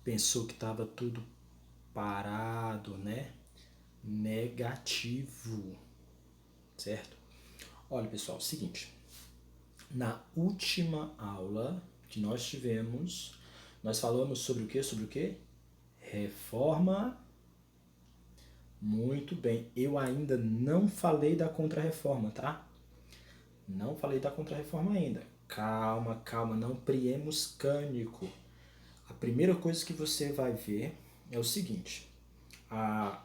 Pensou que estava tudo parado, né? Negativo, certo? Olha, pessoal, é o seguinte. Na última aula que nós tivemos, nós falamos sobre o quê? Sobre o quê? Reforma. Muito bem. Eu ainda não falei da contrarreforma, tá? Não falei da contrarreforma ainda. Calma, calma, não priemos cânico. A primeira coisa que você vai ver é o seguinte. A,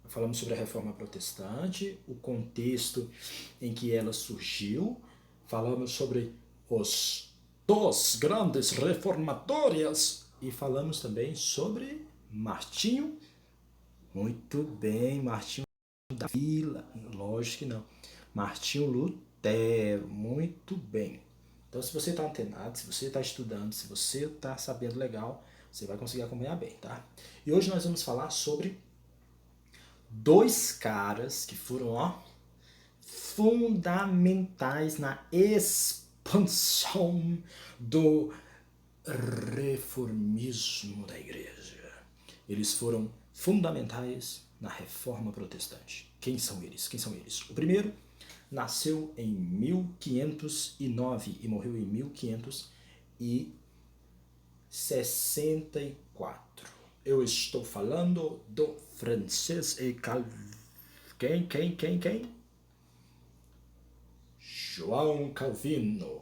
falamos sobre a reforma protestante, o contexto em que ela surgiu. Falamos sobre os dos grandes reformadores. E falamos também sobre Martinho. Muito bem, Martinho da Vila. Lógico que não. Martinho Lutero. Muito bem. Então, se você está antenado, se você está estudando, se você está sabendo legal, você vai conseguir acompanhar bem, tá? E hoje nós vamos falar sobre dois caras que foram, ó, fundamentais na expansão do reformismo da igreja. Eles foram fundamentais na reforma protestante. Quem são eles? Quem são eles? O primeiro nasceu em 1509 e morreu em 1564. Eu estou falando do francês e quem? João Calvino.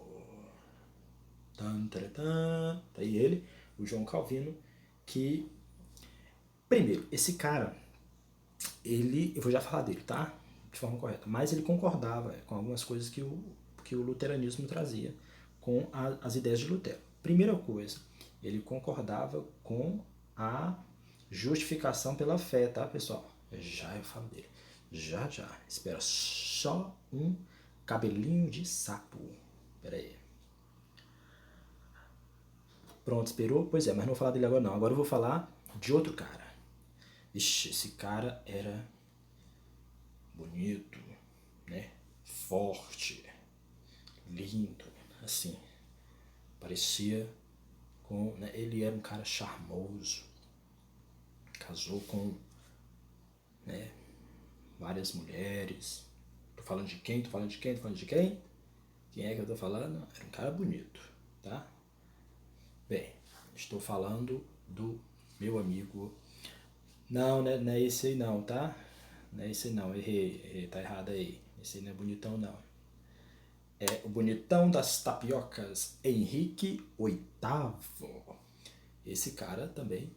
Tá aí ele, o João Calvino, que... Primeiro, esse cara, eu vou já falar dele, tá? De forma correta. Mas ele concordava com algumas coisas que o luteranismo trazia com as ideias de Lutero. Primeira coisa, ele concordava com a justificação pela fé, tá, pessoal? Já eu falo dele. Já. Espera só um cabelinho de sapo. Pera aí. Pronto, esperou? Pois é, mas não vou falar dele agora não. Agora eu vou falar de outro cara. Ixi, esse cara era bonito, né? Forte, lindo, assim. Parecia com... Né? Ele era um cara charmoso. Casou com, né, várias mulheres. Tô falando de quem? Tô falando de quem? Tô falando de quem? Quem é que eu tô falando? Era um cara bonito, tá? Bem, estou falando do meu amigo... Não, né, não é esse aí não, tá? Não é esse aí não, errei, tá errado aí. Esse aí não é bonitão não. É o bonitão das tapiocas, Henrique VIII. Esse cara também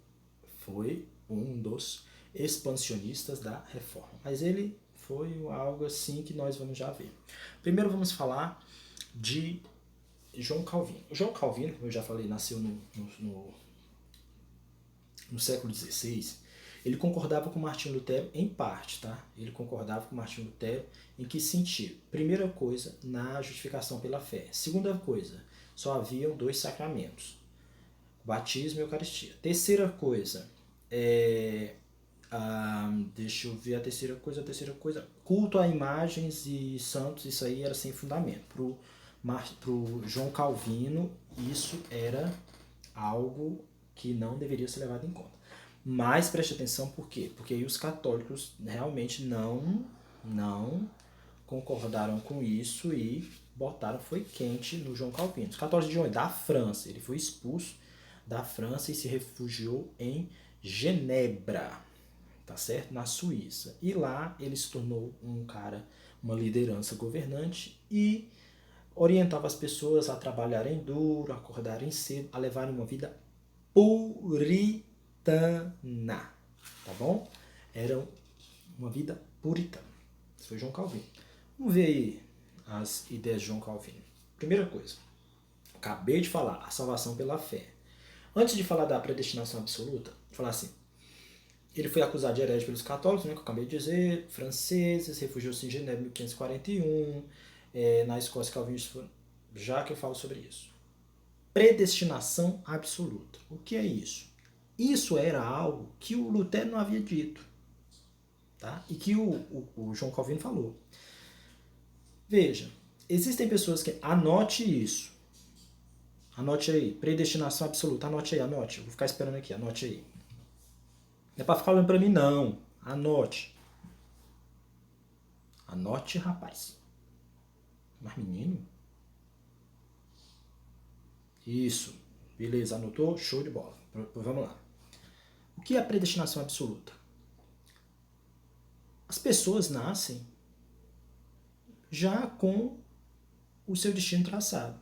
foi um dos expansionistas da reforma. Mas ele foi algo assim que nós vamos já ver. Primeiro vamos falar de João Calvino. O João Calvino, como eu já falei, nasceu no século XVI. Ele concordava com Martinho Lutero em parte, tá? Ele concordava com Martinho Lutero em que sentido? Primeira coisa, na justificação pela fé. Segunda coisa, só haviam dois sacramentos, batismo e eucaristia. Terceira coisa, deixa eu ver a terceira coisa, culto a imagens e santos, isso aí era sem fundamento. Pro João Calvino, isso era algo que não deveria ser levado em conta. Mas preste atenção por quê? Porque aí os católicos realmente não concordaram com isso e botaram foi quente no João Calvino. Os católicos de onde? Da França. Ele foi expulso da França e se refugiou em Genebra, tá certo? Na Suíça. E lá ele se tornou um cara, uma liderança governante e orientava as pessoas a trabalharem duro, a acordarem cedo, a levarem uma vida puritana, tá bom? Era uma vida puritana. Isso foi João Calvino. Vamos ver aí as ideias de João Calvino. Primeira coisa, acabei de falar, a salvação pela fé. Antes de falar da predestinação absoluta, vou falar assim, ele foi acusado de herege pelos católicos, né, que eu acabei de dizer, franceses, refugiou-se em Genebra em 1541, na Escócia calvinistas foram... Já que eu falo sobre isso. Predestinação absoluta. O que é isso? Isso era algo que o Lutero não havia dito, tá? E que o João Calvino falou. Veja, existem pessoas que... Anote isso. Anote aí. Predestinação absoluta. Anote aí, anote. Eu vou ficar esperando aqui. Anote aí. Não é pra ficar olhando pra mim, não. Anote. Anote, rapaz. Mas, menino? Isso. Beleza, anotou? Show de bola. Vamos lá. O que é a predestinação absoluta? As pessoas nascem já com o seu destino traçado.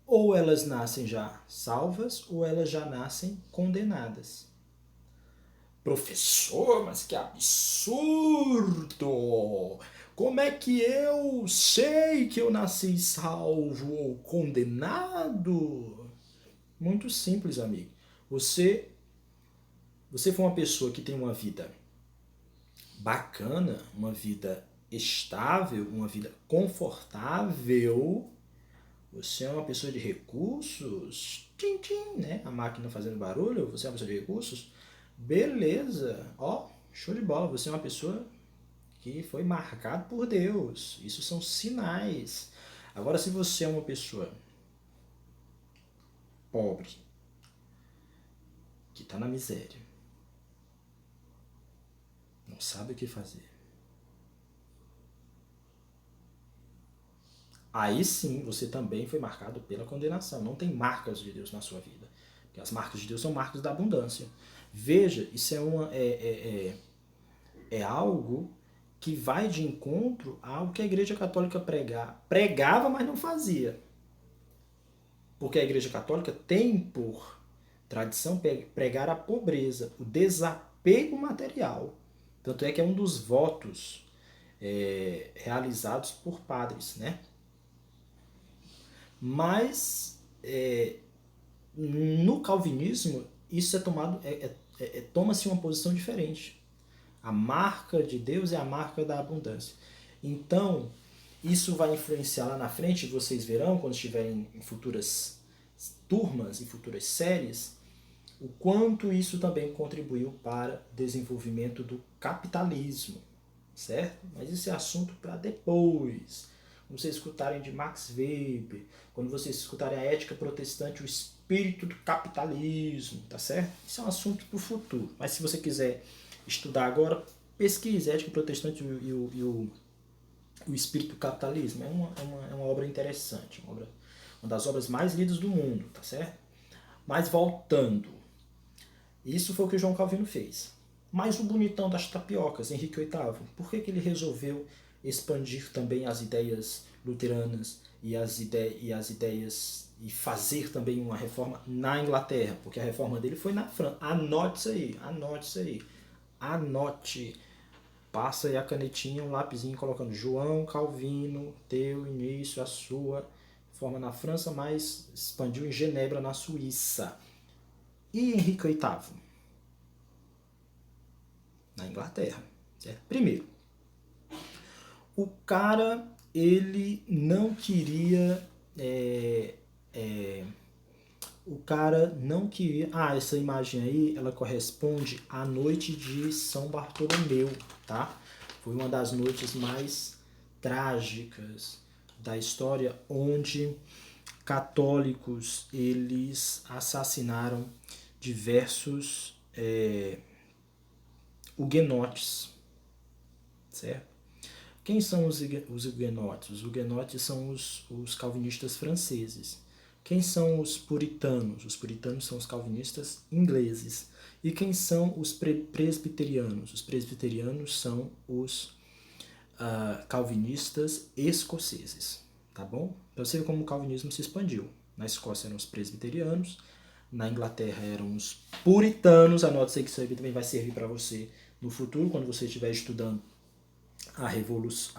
Ou elas nascem já salvas, ou elas já nascem condenadas. Professor, mas que absurdo! Como é que eu sei que eu nasci salvo ou condenado? Muito simples, amigo. Você foi uma pessoa que tem uma vida bacana, uma vida estável, uma vida confortável. Você é uma pessoa de recursos, tchim, tchim, né? A máquina fazendo barulho, você é uma pessoa de recursos. Beleza, ó, show de bola. Você é uma pessoa que foi marcada por Deus. Isso são sinais. Agora, se você é uma pessoa pobre, que está na miséria, não sabe o que fazer, aí sim você também foi marcado pela condenação. Não tem marcas de Deus na sua vida. Porque as marcas de Deus são marcas da abundância. Veja, isso é algo que vai de encontro ao que a Igreja Católica pregava, mas não fazia. Porque a Igreja Católica tem por tradição pregar a pobreza, o desapego material. Tanto é que é um dos votos realizados por padres, né? Mas no calvinismo isso é tomado, toma-se uma posição diferente. A marca de Deus é a marca da abundância. Então, isso vai influenciar lá na frente, vocês verão, quando estiverem em futuras turmas, em futuras séries, o quanto isso também contribuiu para o desenvolvimento do capitalismo, certo? Mas isso é assunto para depois. Quando vocês escutarem de Max Weber, quando vocês escutarem a ética protestante, o espírito do capitalismo, tá certo? Isso é um assunto para o futuro. Mas se você quiser estudar agora, pesquise ética protestante o espírito do capitalismo. É uma obra interessante, uma das obras mais lidas do mundo, tá certo? Mas voltando, isso foi o que o João Calvino fez. Mas o bonitão das tapiocas, Henrique VIII, por que ele resolveu expandir também as ideias luteranas e as ideias e fazer também uma reforma na Inglaterra? Porque a reforma dele foi na França. Anote isso aí, anote isso aí. Anote. Passa aí a canetinha, um lapisinho colocando João Calvino, teu início, a sua reforma na França, mas expandiu em Genebra, na Suíça. E Henrique VIII? Na Inglaterra. Certo? Primeiro, o cara, ele não queria... o cara não queria... Ah, essa imagem aí, ela corresponde à noite de São Bartolomeu, tá? Foi uma das noites mais trágicas da história, onde católicos, eles assassinaram diversos huguenotes, certo? Quem são os huguenotes? Os huguenotes são os calvinistas franceses. Quem são os puritanos? Os puritanos são os calvinistas ingleses. E quem são os presbiterianos? Os presbiterianos são os calvinistas escoceses. Tá bom? Então você vê como o calvinismo se expandiu. Na Escócia eram os presbiterianos, na Inglaterra eram os puritanos. Anote aí que isso aí também vai servir para você no futuro, quando você estiver estudando as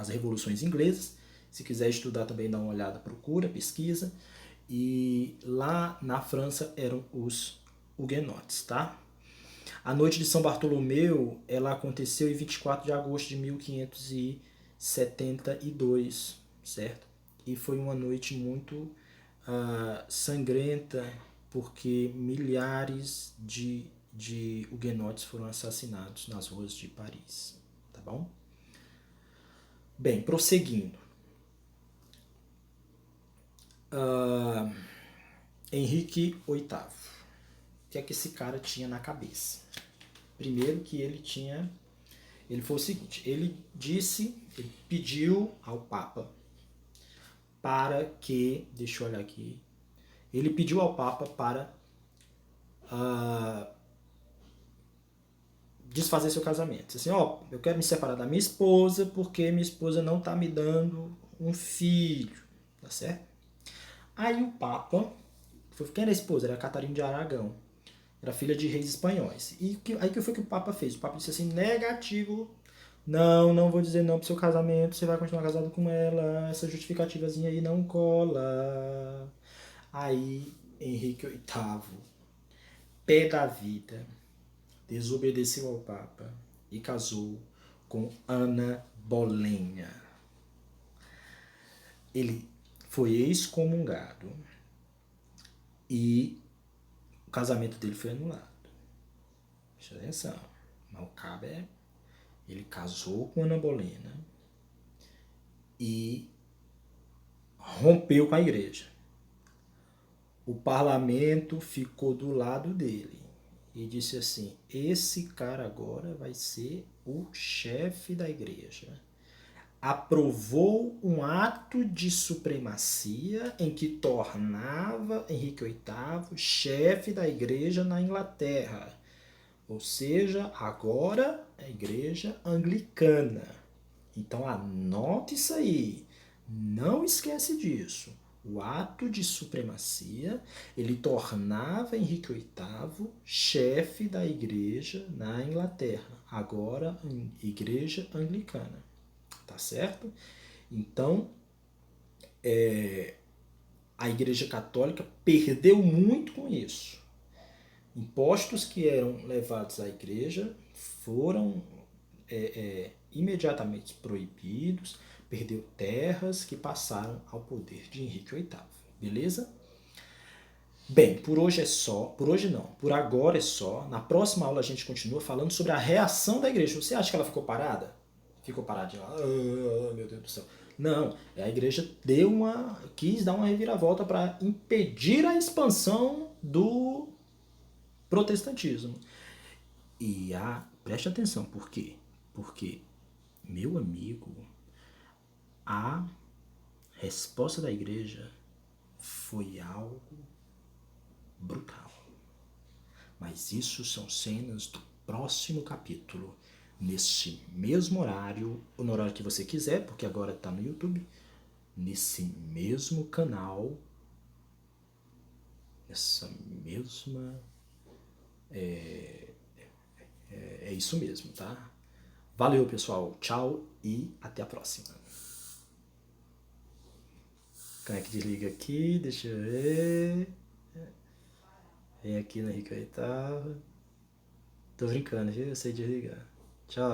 revoluções inglesas. Se quiser estudar também, dá uma olhada, procura, pesquisa. E lá na França eram os huguenotes, tá? A noite de São Bartolomeu, ela aconteceu em 24 de agosto de 1572, certo? E foi uma noite muito sangrenta, porque milhares de huguenotes foram assassinados nas ruas de Paris, tá bom? Bem, prosseguindo. Henrique VIII. O que é que esse cara tinha na cabeça? Primeiro que ele foi o seguinte, ele pediu ao Papa para que, deixa eu olhar aqui, ele pediu ao Papa para desfazer seu casamento. Disse assim, ó, eu quero me separar da minha esposa porque minha esposa não está me dando um filho, tá certo? Aí o Papa, quem era a esposa? Era Catarina de Aragão, era filha de reis espanhóis. E aí que foi que o Papa fez? O Papa disse assim, negativo, não vou dizer não pro seu casamento, você vai continuar casado com ela, essa justificativazinha aí não cola. Aí Henrique VIII, pé da vida, desobedeceu ao Papa e casou com Ana Bolenha. Ele foi excomungado e o casamento dele foi anulado. Presta atenção. Mas o cabo ele casou com Ana Bolena e rompeu com a igreja. O parlamento ficou do lado dele e disse assim, esse cara agora vai ser o chefe da igreja. Aprovou um ato de supremacia em que tornava Henrique VIII chefe da igreja na Inglaterra. Ou seja, agora a igreja anglicana. Então anote isso aí. Não esquece disso. O ato de supremacia, ele tornava Henrique VIII chefe da igreja na Inglaterra. Agora, igreja anglicana. Tá certo? Então, a igreja católica perdeu muito com isso. Impostos que eram levados à igreja foram imediatamente proibidos, perdeu terras que passaram ao poder de Henrique VIII. Beleza? Bem, por hoje é só. Por hoje não, por agora é só. Na próxima aula a gente continua falando sobre a reação da igreja. Você acha que ela ficou parada? Ficou paradinha lá, meu Deus do céu. Não, a igreja quis dar uma reviravolta para impedir a expansão do protestantismo. E preste atenção, por quê? Porque, meu amigo, a resposta da igreja foi algo brutal. Mas isso são cenas do próximo capítulo, nesse mesmo horário, ou no horário que você quiser, porque agora está no YouTube, nesse mesmo canal, nessa mesma... É isso mesmo, tá? Valeu, pessoal. Tchau e até a próxima. Como é que desliga aqui? Deixa eu ver. Vem aqui no Henrique VIII. Tô brincando, viu? Eu sei desligar. Tchau.